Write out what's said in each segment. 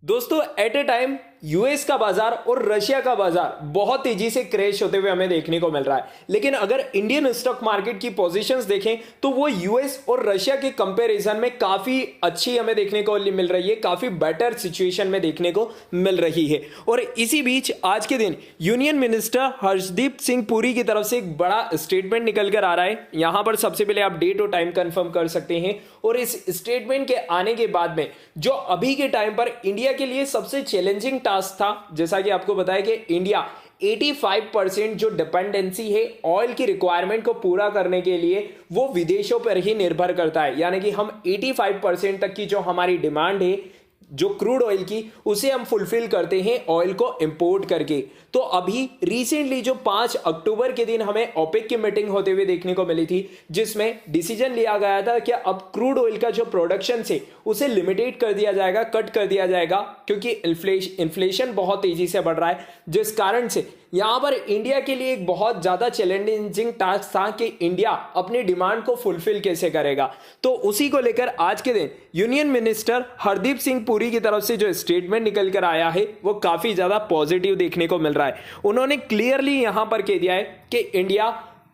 दोस्तों एट ए time US का बाजार और रशिया का बाजार बहुत तेजी से क्रैश होते हुए हमें देखने को मिल रहा है। लेकिन अगर इंडियन स्टॉक मार्केट की पोजीशंस देखें तो वो यूएस और रशिया के कंपैरिजन में काफी अच्छी हमें देखने को मिल रही है, काफी बेटर सिचुएशन में देखने को मिल रही है। और इसी बीच आज के दिन यूनियन मिनिस्टर हर्षदीप सिंह पुरी की तरफ से एक बड़ा स्टेटमेंट निकल कर आ रहा है। यहां पर सबसे पहले आप डेट और टाइम कंफर्म कर सकते हैं। और इस स्टेटमेंट के आने के बाद में जो अभी के टाइम पर इंडिया के लिए सबसे चैलेंजिंग टास्क था, जैसा कि आपको बताया कि इंडिया 85% जो डिपेंडेंसी है ऑयल की रिक्वायरमेंट को पूरा करने के लिए वो विदेशों पर ही निर्भर करता है। यानी कि हम 85% तक की जो हमारी डिमांड है जो क्रूड ऑयल की, उसे हम फुलफिल करते हैं ऑयल को इंपोर्ट करके। तो अभी रिसेंटली जो 5 अक्टूबर के दिन हमें ओपेक की मीटिंग होते हुए देखने को मिली थी, जिसमें डिसीजन लिया गया था कि अब क्रूड ऑयल का जो प्रोडक्शन से उसे लिमिटेड कर दिया जाएगा, कट कर दिया जाएगा, क्योंकि इन्फ्लेशन बहुत तेजी से बढ़ रहा है, जिस कारण से यहां पर इंडिया के लिए एक बहुत ज्यादा चैलेंजिंग टास्क था कि इंडिया अपनी डिमांड को फुलफिल कैसे करेगा। तो उसी को लेकर आज के दिन यूनियन मिनिस्टर हरदीप सिंह पुरी की तरफ से जो स्टेटमेंट निकल कर आया है वो काफी ज्यादा पॉजिटिव देखने को मिल रहा है। उन्होंने क्लियरली यहां पर कह दिया है कि इंडिया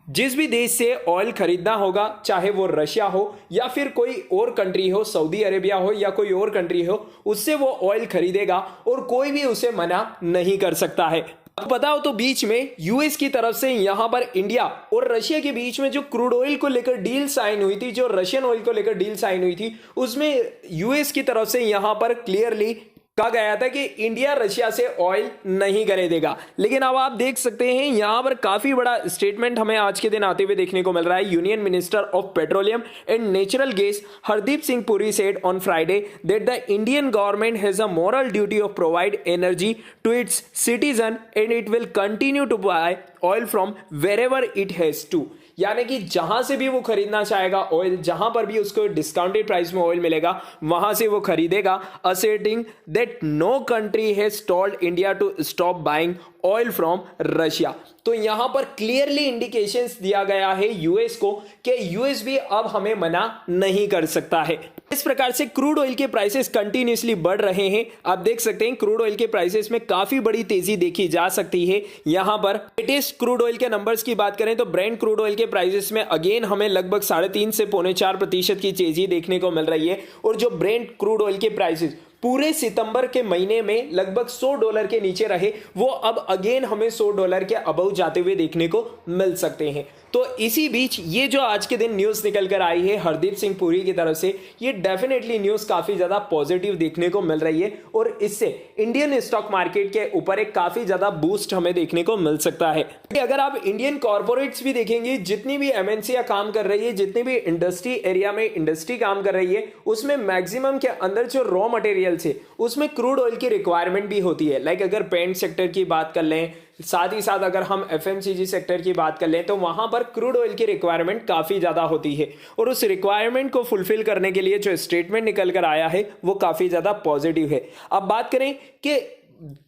जिस भी देश से ऑयल खरीदना होगा, चाहे वो रशिया हो या फिर कोई और कंट्री हो, सऊदी अरेबिया हो या कोई और कंट्री हो, उससे वो ऑयल खरीदेगा और कोई भी उसे मना नहीं कर सकता है। अब पता हो तो बीच में यूएस की तरफ से यहां पर इंडिया और रशिया के बीच में जो क्रूड ऑयल को लेकर डील साइन हुई थी, जो रशियन ऑयल को लेकर डील साइन हुई थी, उसमें यूएस की तरफ से यहां पर क्लियरली कहा गया था कि इंडिया रशिया से ऑयल नहीं खरीदेगा। लेकिन अब आप देख सकते हैं यहां पर काफी बड़ा स्टेटमेंट हमें आज के दिन आते हुए देखने को मिल रहा है। Union minister of petroleum and natural gas Hardeep Singh Puri said on Friday that the Indian government has a moral duty of provide energy to its citizen and it will continue to buy oil from wherever it has to. यानी कि जहां से भी वो खरीदना चाहेगा oil, जहां पर भी उसको डिस्काउंटेड प्राइस में ऑयल मिलेगा वहां से वो खरीदेगा, asserting that no country has told India to stop buying oil from Russia. तो यहां पर क्लियरली इंडिकेशंस दिया गया है यूएस को कि यूएस भी अब हमें मना नहीं कर सकता है। इस प्रकार से क्रूड ऑयल के प्राइसेस कंटिन्यूअसली बढ़ रहे हैं। आप देख सकते हैं क्रूड ऑयल के प्राइसेस में काफी बड़ी तेजी देखी जा सकती है। यहां पर लेटेस्ट क्रूड ऑयल के नंबर्स की बात करें तो ब्रेंट क्रूड ऑयल के प्राइसेस में अगेन हमें लगभग 3.5 से 4.25% की तेजी देखने को मिल रही है। और जो ब्रेंट क्रूड ऑयल के प्राइसेस पूरे सितंबर के महीने में लगभग $100 के नीचे रहे, वो अब अगेन हमें $100 के अबव जाते हुए देखने को मिल सकते हैं। तो इसी बीच ये जो आज के दिन न्यूज निकल कर आई है हरदीप सिंह पुरी की तरफ से, ये डेफिनेटली न्यूज काफी ज्यादा पॉजिटिव देखने को मिल रही है और इससे इंडियन स्टॉक मार्केट के ऊपर एक काफी ज्यादा बूस्ट हमें देखने को मिल सकता है। अगर आप इंडियन कॉर्पोरेट्स भी देखेंगे, जितनी भी एमएनसीआं काम कर रही है, जितनी भी इंडस्ट्री एरिया में इंडस्ट्री काम कर रही है, उसमें मैक्सिमम के अंदर जो रॉ मटेरियल से उसमें क्रूड ऑयल की रिक्वायरमेंट भी होती है। लाइक अगर पेंट सेक्टर की बात कर लें, साथ ही साथ अगर हम एफएमसीजी सेक्टर की बात कर लें, तो वहां पर क्रूड ऑयल की रिक्वायरमेंट काफी ज्यादा होती है। और उस रिक्वायरमेंट को फुलफिल करने के लिए जो स्टेटमेंट निकल कर आया है वो काफी ज्यादा पॉजिटिव है। अब बात करें कि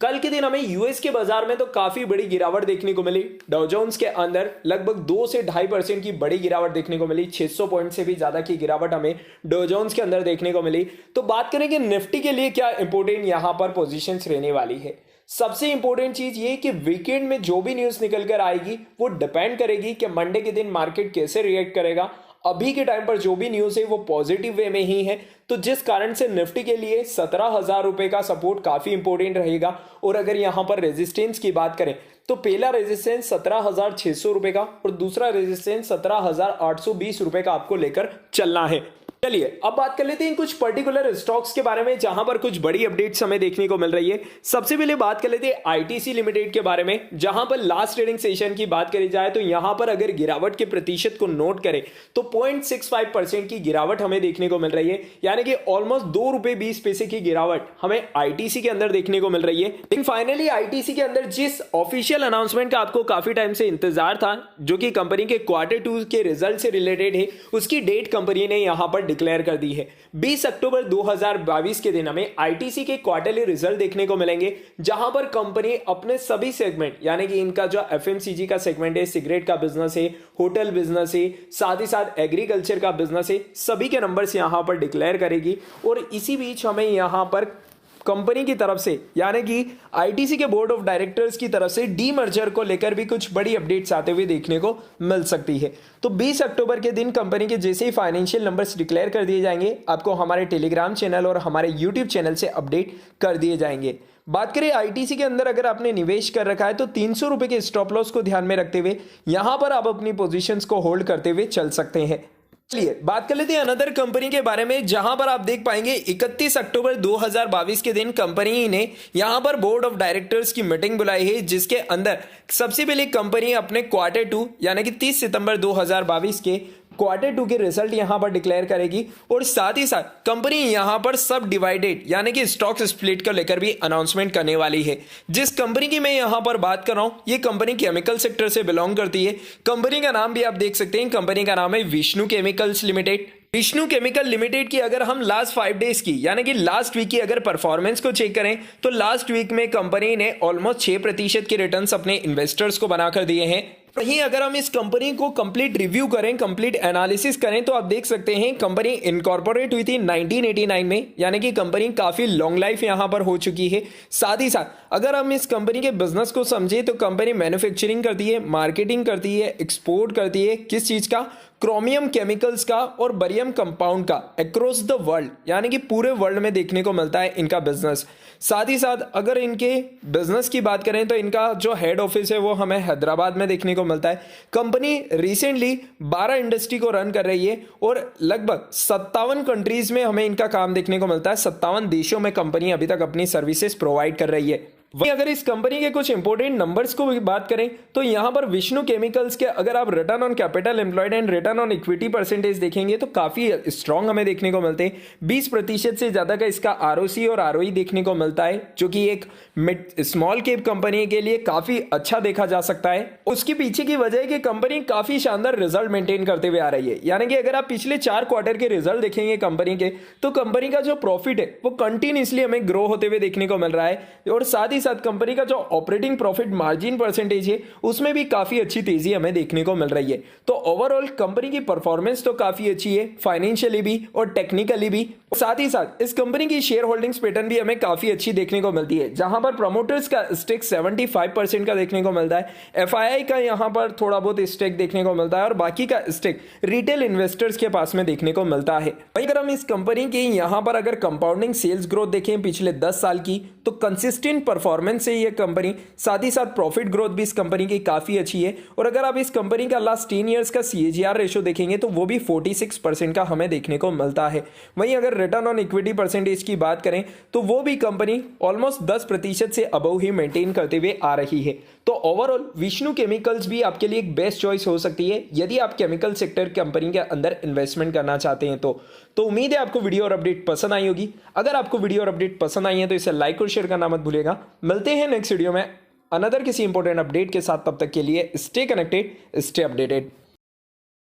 कल के दिन हमें यूएस के बाजार में तो काफी बड़ी गिरावट देखने को मिली। डाउ जोन्स के अंदर लगभग 2 से 2.5% की बड़ी गिरावट देखने को मिली। 600 पॉइंट से भी ज्यादा की गिरावट हमें डाउ जोन्स के अंदर देखने को मिली। तो बात करें कि निफ्टी के लिए क्या इंपॉर्टेंट यहां पर पोजीशंस रहने वाली है। सबसे इंपॉर्टेंट चीज ये कि वीकेंड में जो भी न्यूज निकल कर आएगी वो डिपेंड करेगी कि मंडे के दिन मार्केट कैसे रिएक्ट करेगा। अभी के टाइम पर जो भी न्यूज है वो पॉजिटिव वे में ही है, तो जिस कारण से निफ्टी के लिए 17,000 रुपए का सपोर्ट काफी इंपॉर्टेंट रहेगा। और अगर यहां पर रेजिस्टेंस की बात करें तो पहला रेजिस्टेंस 17,600 रुपए का और दूसरा रेजिस्टेंस 17,820 रुपए का आपको लेकर चलना है। चलिए अब बात कर लेते हैं कुछ पर्टिकुलर स्टॉक्स के बारे में जहां पर कुछ बड़ी अपडेट्स हमें देखने को मिल रही है। सबसे पहले बात कर लेते हैं आईटीसी लिमिटेड के बारे में, जहां पर लास्ट ट्रेडिंग सेशन की बात करी जाए तो यहां पर अगर गिरावट के प्रतिशत को नोट करें तो 0.65% की गिरावट हमें देखने को मिल रही है। यानी कि ऑलमोस्ट ₹2.20 की गिरावट हमें आईटीसी के अंदर देखने को मिल रही है। लेकिन फाइनली आईटीसी के अंदर जिस ऑफिशियल अनाउंसमेंट का आपको काफी टाइम से इंतजार था, जो कि कंपनी के Q2 के रिजल्ट से रिलेटेड है, उसकी डेट कंपनी ने यहां पर डिक्लेयर कर दी है। 20 अक्टूबर 2022 के दिन हमें आईटीसी के क्वार्टरली रिजल्ट देखने को मिलेंगे, जहां पर कंपनी अपने सभी सेगमेंट, यानी कि इनका जो एफएमसीजी का सेगमेंट है, सिगरेट का बिजनेस है, होटल बिजनेस है, साथ ही साथ एग्रीकल्चर का बिजनेस है, सभी के नंबर्स यहां पर डिक्लेयर करेगी। और इसी बीच हमें यहां पर कंपनी की तरफ से यानी कि आईटीसी के बोर्ड ऑफ डायरेक्टर्स की तरफ से डीमर्जर को लेकर भी कुछ बड़ी अपडेट्स आते हुए देखने को मिल सकती है। तो 20 अक्टूबर के दिन कंपनी के जैसे ही फाइनेंशियल नंबर्स डिक्लेयर कर दिए जाएंगे, आपको हमारे टेलीग्राम चैनल और हमारे यूट्यूब चैनल से अपडेट कर दिए जाएंगे। बात करें आईटीसी के अंदर, अगर आपने निवेश कर रखा है तो 300 रुपए के स्टॉप लॉस को ध्यान में रखते हुए यहां पर आप अपनी पोजीशंस को होल्ड करते हुए चल सकते हैं। चलिए बात कर लेते हैं अनदर कंपनी के बारे में, जहां पर आप देख पाएंगे 31 अक्टूबर 2022 के दिन कंपनी ने यहां पर बोर्ड ऑफ डायरेक्टर्स की मीटिंग बुलाई है, जिसके अंदर सबसे पहले कंपनी अपने Q2 यानी कि 30 सितंबर 2022 के Q2 के रिजल्ट यहां पर डिक्लेयर करेगी और साथ ही साथ कंपनी यहां पर सब डिवाइडेड यानी कि स्टॉक स्प्लिट को लेकर भी अनाउंसमेंट करने वाली है। जिस कंपनी की मैं यहां पर बात कर रहा हूं, ये कंपनी केमिकल सेक्टर से बिलोंग करती है। कंपनी का नाम भी आप देख सकते हैं, कंपनी का नाम है Vishnu chemicals limited. Vishnu chemical limited की अगर हम लास्ट 5 डेज की यानी कि लास्ट वीक की अगर परफॉर्मेंस को चेक करें तो लास्ट वीक में कंपनी ने ऑलमोस्ट 6% के रिटर्न्स अपने इन्वेस्टर्स को बनाकर दिए हैं। वहीं अगर हम इस कंपनी को कंप्लीट रिव्यू करें, कंप्लीट एनालिसिस करें, तो आप देख सकते हैं कंपनी इनकॉर्पोरेट हुई थी 1989 में, यानी कि कंपनी काफी लॉन्ग लाइफ यहां पर हो चुकी है। साथ ही साथ अगर हम इस कंपनी के बिजनेस को समझें तो कंपनी मैन्युफैक्चरिंग करती है, मार्केटिंग करती है, एक्सपोर्ट करती है, किस चीज का, क्रोमियम केमिकल्स का और बरियम कंपाउंड का अक्रॉस द वर्ल्ड, यानी कि पूरे वर्ल्ड में देखने को मिलता है इनका बिजनेस। साथ ही साथ अगर इनके बिजनेस की बात करें तो इनका जो हेड ऑफिस है वो हमें हैदराबाद में देखने को मिलता है। कंपनी रिसेंटली 12 इंडस्ट्री को रन कर रही है और लगभग 57 कंट्रीज में हमें इनका काम देखने को मिलता है। 57 देशों में कंपनी अभी तक अपनी सर्विसेज प्रोवाइड कर रही है। वहीं अगर इस कंपनी के कुछ इंपॉर्टेंट नंबर्स को भी बात करें तो यहां पर विष्णु केमिकल्स के अगर आप return on capital employed and return on equity percentage देखेंगे तो काफी स्ट्रांग हमें देखने को मिलते हैं। 20% से ज्यादा का इसका आरओसी और आरओई देखने को मिलता है, जो कि एक मिड स्मॉल कैप कंपनी के लिए काफी अच्छा देखा जा सकता है। उसके पीछे की वजह है कि कंपनी काफी शानदार रिजल्ट मेंटेन करते हुए आ रही है, यानी कि अगर आप पिछले 4 क्वार्टर के रिजल्ट देखेंगे कंपनी के तो कंपनी का जो प्रॉफिट है वो कंटिन्यूसली हमें ग्रो होते हुए देखने को मिल रहा है और साथ ही साथ कंपनी का जो ऑपरेटिंग प्रॉफिट मार्जिन परसेंटेज है उसमें भी काफी अच्छी तेजी हमें देखने को मिल रही है। तो ओवरऑल कंपनी की परफॉर्मेंस तो काफी अच्छी है, फाइनेंशियली भी और टेक्निकली भी। साथ ही साथ इस कंपनी की शेयर होल्डिंग्स पैटर्न भी हमें काफी अच्छी देखने को मिलती है, जहां पर प्रमोटर्स का स्टेक 75% का देखने को मिलता है, एफआईआई का यहां पर थोड़ा बहुत स्टेक देखने को मिलता है और बाकी का स्टेक रिटेल इन्वेस्टर्स के पास में देखने को मिलता है। वहीं अगर हम इस कंपनी की यहां पर अगर कंपाउंडिंग सेल्स ग्रोथ देखें पिछले 10 साल की, तो कंसिस्टेंट परफॉर्मेंस से ये कंपनी, साथ ही साथ प्रॉफिट ग्रोथ भी इस कंपनी की काफी अच्छी है। और अगर आप इस कंपनी का लास्ट 10 ईयर्स का CAGR रेशो देखेंगे तो वो भी 46% का हमें देखने को मिलता है। वहीं अगर रिटर्न ऑन इक्विटी परसेंटेज की बात करें तो वो भी कंपनी ऑलमोस्ट 10% से अबव ही मेंटेन करते हुए आ रही है। तो ओवरऑल विष्णु केमिकल्स भी आपके लिए एक बेस्ट चॉइस हो सकती है यदि आप केमिकल सेक्टर कंपनी के अंदर इन्वेस्टमेंट करना चाहते हैं तो उम्मीद है आपको वीडियो और अपडेट पसंद आई होगी। अगर आपको वीडियो और अपडेट पसंद आई है तो इसे लाइक और शेयर करना मत भूलिएगा। मिलते हैं नेक्स्ट वीडियो में अनदर किसी इंपॉर्टेंट अपडेट के साथ, तब तक के लिए स्टे कनेक्टेड, स्टे अपडेटेड।